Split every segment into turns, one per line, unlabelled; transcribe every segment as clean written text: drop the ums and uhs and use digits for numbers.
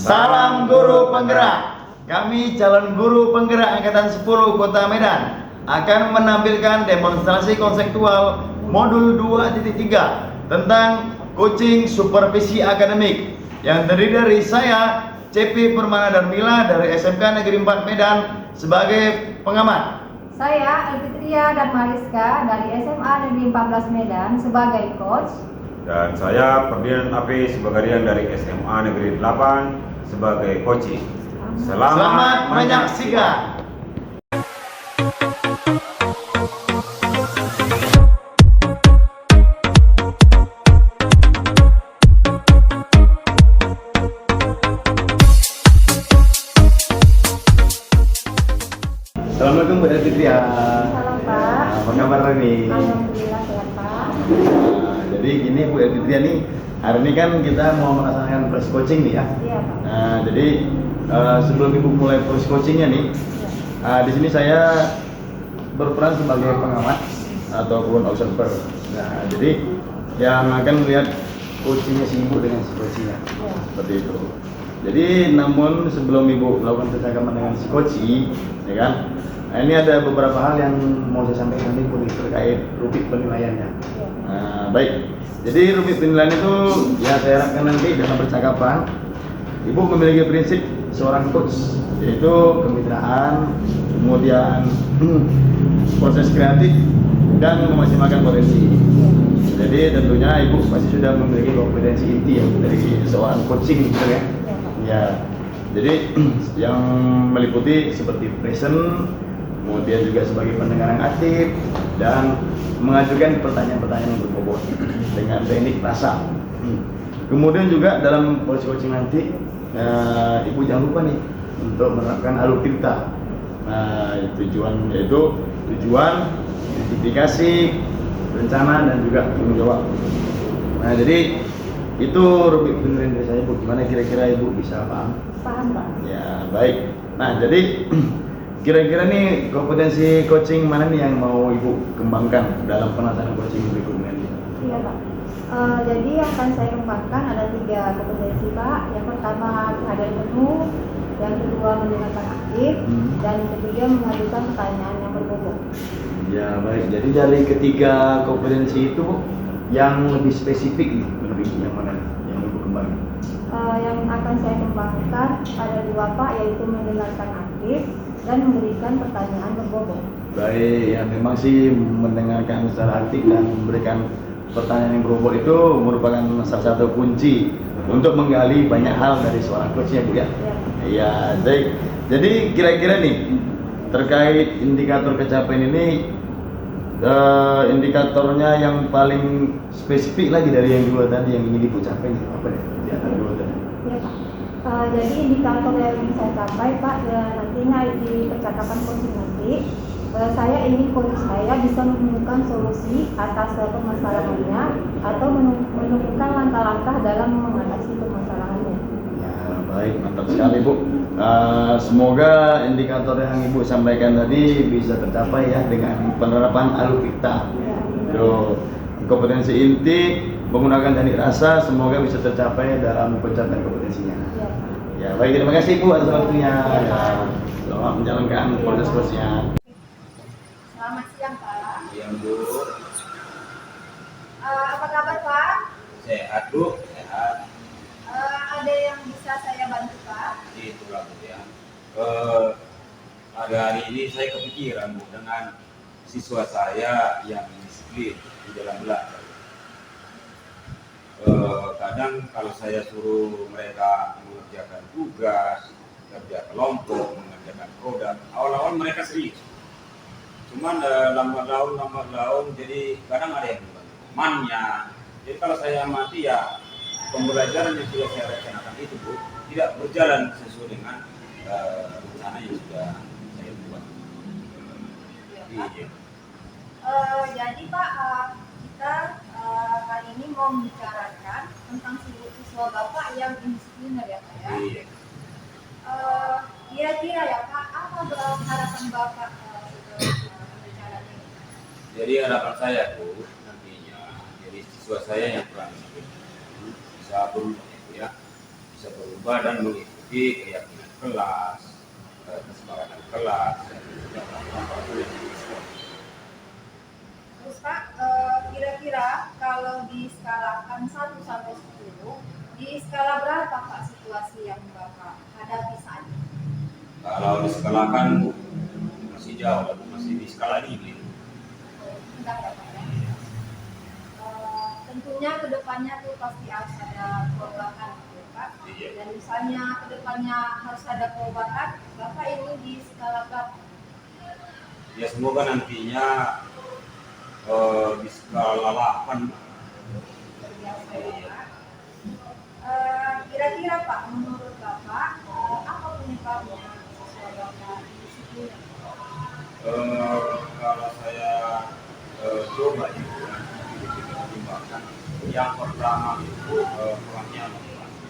Salam guru penggerak. Kami calon guru penggerak Angkatan 10 Kota Medan akan menampilkan demonstrasi konseptual modul 2.3 tentang coaching supervisi akademik yang terdiri dari saya CP Permana Darmila dari SMK Negeri 4 Medan sebagai pengamat.
Saya Elfitria dan Mariska dari SMA Negeri 14 Medan sebagai coach.
Dan saya Ferdian Api sebagai dari SMA Negeri 8 sebagai coaching.
Selamat menyaksikan. Assalamualaikum Bu Elfitria.
Salam Pak.
Apa kabar hari ini?
Alhamdulillah sehat Pak.
Jadi gini Bu Elfitria nih, hari ini kan kita mau melaksanakan press coaching nih ya.
Iya Pak.
Nah, jadi sebelum Ibu mulai press coachingnya nih, di sini saya berperan sebagai pengamat ataupun observer. Nah, jadi yang akan melihat coachingnya si Ibu dengan si coachingnya, seperti itu. Jadi namun sebelum Ibu melakukan percakapan dengan si coaching, ya kan? Nah, ini ada beberapa hal yang mau saya sampaikan nih Bu terkait rubrik penilaiannya. Nah, baik. Jadi rubrik penilaian itu ya saya harapkan nanti dalam percakapan Ibu memiliki prinsip seorang coach, yaitu kemitraan, kemudian proses kreatif dan memaksimalkan potensi. Jadi tentunya Ibu pasti sudah memiliki kompetensi inti ya dari seorang coaching gitu ya. Ya. Jadi yang meliputi seperti present, kemudian juga sebagai pendengar yang aktif dan mengajukan pertanyaan-pertanyaan yang berbobot dengan teknik rasa. Kemudian juga dalam proses coaching nanti Ibu jangan lupa nih untuk menerapkan alur-tirta. Nah, tujuan yaitu tujuan, identifikasi, rencana dan juga tanggung jawab. Nah, jadi itu rubrik penilaian dari saya Bu. Gimana kira-kira Ibu bisa paham?
Paham Pak.
Ya, baik. Nah, jadi kira-kira nih kompetensi coaching mana nih yang mau Ibu kembangkan dalam pelaksanaan coaching berikutnya?
Iya Pak. Jadi yang akan saya kembangkan ada 3 kompetensi Pak. Yang pertama kehadiran penuh, yang kedua mendengarkan aktif, dan yang ketiga mengajukan pertanyaan yang berbobot.
Ya, baik. Jadi dari ketiga kompetensi itu yang lebih spesifik nih, lebih yang mana yang Ibu kembangkan?
Yang akan saya kembangkan ada 2 Pak, yaitu mendengarkan aktif dan memberikan pertanyaan berbobot.
Baik, ya memang sih mendengarkan secara aktif dan memberikan pertanyaan yang berbobot itu merupakan salah satu kunci untuk menggali banyak hal dari seorang coach ya Bu ya. Iya, baik. Jadi kira-kira nih terkait indikator capaian ini, indikatornya yang paling spesifik lagi dari yang dua tadi yang ingin Ibu capai apa ya? Di antara dua tadi.
Ya Pak. Jadi indikator yang ingin saya capai Pak, nantinya di percakapan coaching nanti, saya ingin coach saya bisa menemukan solusi atas permasalahannya atau menemukan langkah-langkah dalam mengatasi permasalahannya.
Ya, baik, mantap sekali Bu. Semoga indikator yang Ibu sampaikan tadi bisa tercapai ya dengan penerapan alur-tirta. Kompetensi inti menggunakan teknik rasa semoga bisa tercapai dalam pencapaian kompetensinya. Ya, baik, terima kasih Bu atas waktunya. Ya, selamat menjalankan proses coachnya.
Selamat siang Pak.
Yang Bu,
Apa kabar Pak?
sehat Bu, sehat.
Ada yang bisa saya bantu Pak?
Itulah Bu ya. Pada hari ini saya kepikiran Bu dengan siswa saya yang disiplin di dalam belajar. Kadang kalau saya suruh mereka mengerjakan tugas, kerja kelompok, mengerjakan produk, awal-awal mereka serius. Cuman lambat laun jadi kadang ada yang mannya. Jadi kalau saya amati ya pembelajaran yang sudah saya rencanakan itu Bu tidak berjalan sesuai dengan rencana yang sudah saya buat. Iya.
Jadi Pak, kita kali ini mau membicarakan tentang siswa Bapak yang indisipliner ya Pak ya.
Iya.
Kira-kira ya Pak, apa harapan Bapak pembicaraan ini?
Jadi harapan saya Bu nantinya jadi siswa saya yang kurang bisa berubah ya, bisa berubah dan mengikuti memiliki keyakinan kelas, kesepakatan kelas, dan juga
Terus Pak, kira-kira kalau diskalakan 1 sampai 10, di skala berapa Pak situasi yang Bapak hadapi saat ini?
kalau diskalakan masih jauh, masih di skala ini.
Enggak ya Pak ya? Tentunya kedepannya tuh pasti harus ada perubahan gitu ya Pak.
Iya.
Dan misalnya kedepannya harus ada perubahan, Bapak ini di skala berapa?
Ya semoga nantinya di skala 8.
Biasa ya Pak. Kira-kira Pak, menurut Bapak, apa penyebabnya siswa Bapak disiplin?
Kalau saya coba itu pertimbangkan, yang pertama itu kurangnya motivasi,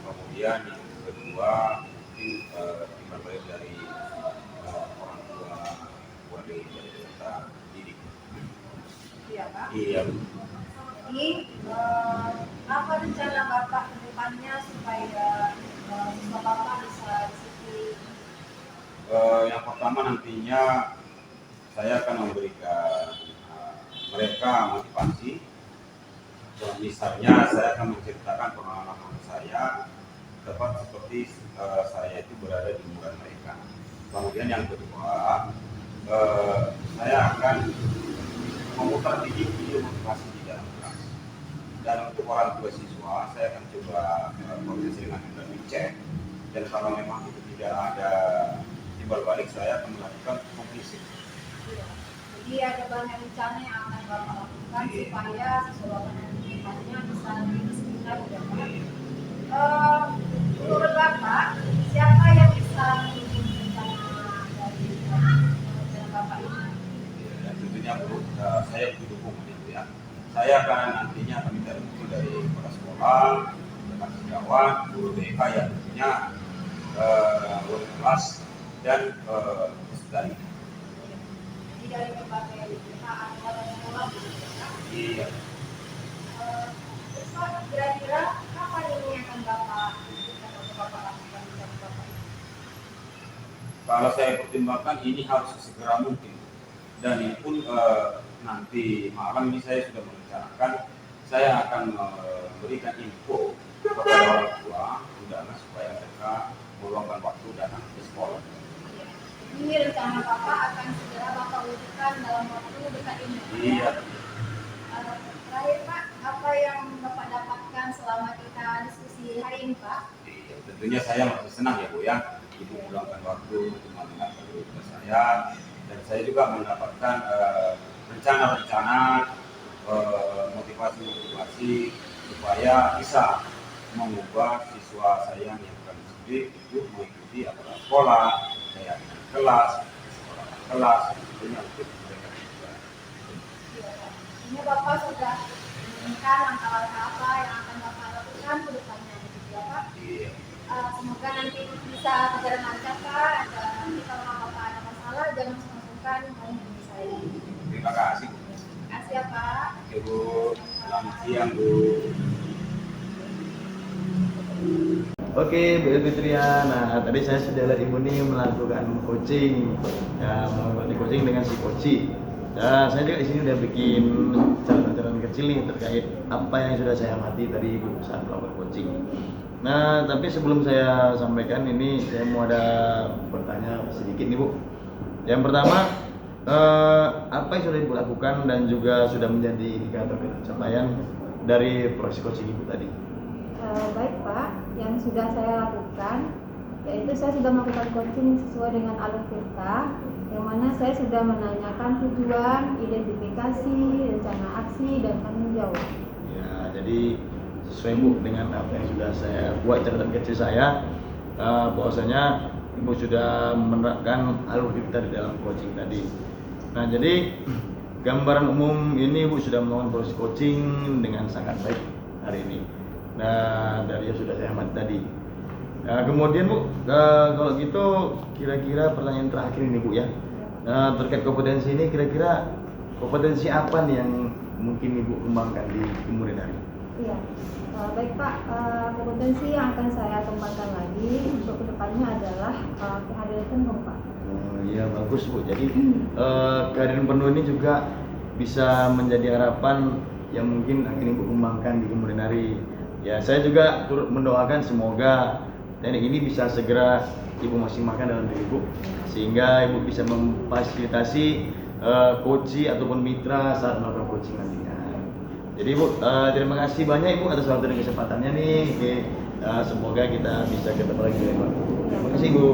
kemudian yang kedua itu timbal balik dari orang tua, wali dari peserta didik.
Iya Pak.
Iya.
Jadi apa rencana Bapak ke depannya supaya siswa Bapak bisa disiplin?
Yang pertama nantinya saya akan memberikan mereka motivasi. Misalnya saya akan menceritakan pengalaman saya tepat seperti saya itu berada di umuran mereka. Kemudian yang kedua, saya akan memutar video motivasi di dalam kelas. Dan untuk orang tua siswa, saya akan coba koordinasi dengan interview chat. Dan kalau memang itu tidak ada timbal balik, saya akan melakukan komplisik.
Jadi ada banyak rencana yang akan Bapak lakukan supaya siswa Bapak nanti depannya bisa lebih disiplin ya Pak. Menurut Bapak, siapa yang bisa memimpin rencana dari rencana Bapak ini?
Dan tentunya Bu, saya didukung itu ya. Saya akan nantinya akan minta dukungan dari kepala sekolah, dengan sejawat, guru BK yang tentunya wali kelas dan peserta didik.
Jadi dari berbagai perusahaan atau sekolah gitu ya Pak.
Iya.
Terus Pak, kira-kira apa ini yang akan Bapak lakukan di dalam Bapak ini?
Kalau saya pertimbangkan ini harus segera mungkin. Dan ini pun nanti malam ini saya sudah merencanakan saya akan memberikan info kepada orang tua undangan supaya mereka meluangkan waktu datang ke sekolah.
Ini rencana Bapak akan segera Bapak wujudkan dalam waktu dekat ini.
Iya.
Terakhir Pak, apa yang Bapak dapatkan selama kita diskusi hari ini Pak?
Iya, tentunya saya masih senang ya Bu ya, Ibu meluangkan waktu untuk mendengarkan cerita saya, dan saya juga mendapatkan rencana-rencana motivasi supaya bisa mengubah siswa saya yang bukan disiplin itu mengikuti aturan sekolah, keyakinan kelas, kesepakatan kelas, tentunya untuk mereka juga.
Ini Bapak sudah menginginkan langkah-langkah apa yang akan Bapak lakukan ke depannya gitu ya Pak.
Iya.
Semoga nanti bisa berjalan lancar Pak. Dan nanti kalau Bapak ada masalah jangan sungkan menghubungi saya.
Terima kasih Bu.
Terima kasih ya Pak.
Oke Bu, selamat siang Bu.
Oke, Bu Fitria. Nah, tadi saya sudah lihat Ibu nih melakukan coaching, ya, melakukan coaching dengan si coach. Nah, saya juga di sini udah bikin catatan kecil nih terkait apa yang sudah saya amati tadi Ibu saat melakukan coaching. Nah, tapi sebelum saya sampaikan ini, saya mau ada bertanya sedikit nih Bu. Yang pertama, apa yang sudah Ibu lakukan dan juga sudah menjadi indikator pencapaian dari proses coaching Ibu tadi?
Baik Pak, yang sudah saya lakukan yaitu saya sudah melakukan coaching sesuai dengan alur Tirta, yang mana saya sudah menanyakan tujuan, identifikasi, rencana aksi, dan tanggung jawab.
Ya, jadi sesuai Bu dengan apa yang sudah saya buat catatan kecil saya, bahwasanya Ibu sudah menerapkan alur Tirta di dalam coaching tadi. Nah, jadi gambaran umum ini Ibu sudah melakukan proses coaching dengan sangat baik hari ini. Nah, dari yang sudah saya amati tadi. Nah, kemudian Bu, kalau gitu kira-kira pertanyaan terakhir ini Bu ya, terkait kompetensi ini, kira-kira kompetensi apa nih yang mungkin Ibu kembangkan di kemudian hari?
Iya, baik Pak, kompetensi yang akan saya kembangkan lagi adalah kehadiran penuh, Pak.
Oh iya, bagus Bu. Jadi kehadiran penuh ini juga bisa menjadi harapan yang mungkin akan Ibu kembangkan di kemudian hari. Ya, saya juga turut mendoakan semoga teknik ini bisa segera Ibu maksimalkan dalam diri Ibu, sehingga Ibu bisa memfasilitasi coaching ataupun mitra saat melakukan coaching nantinya. Jadi Bu, terima kasih banyak Ibu atas waktu dan kesempatannya nih. Oke, semoga kita bisa ketemu lagi. Terima kasih Bu.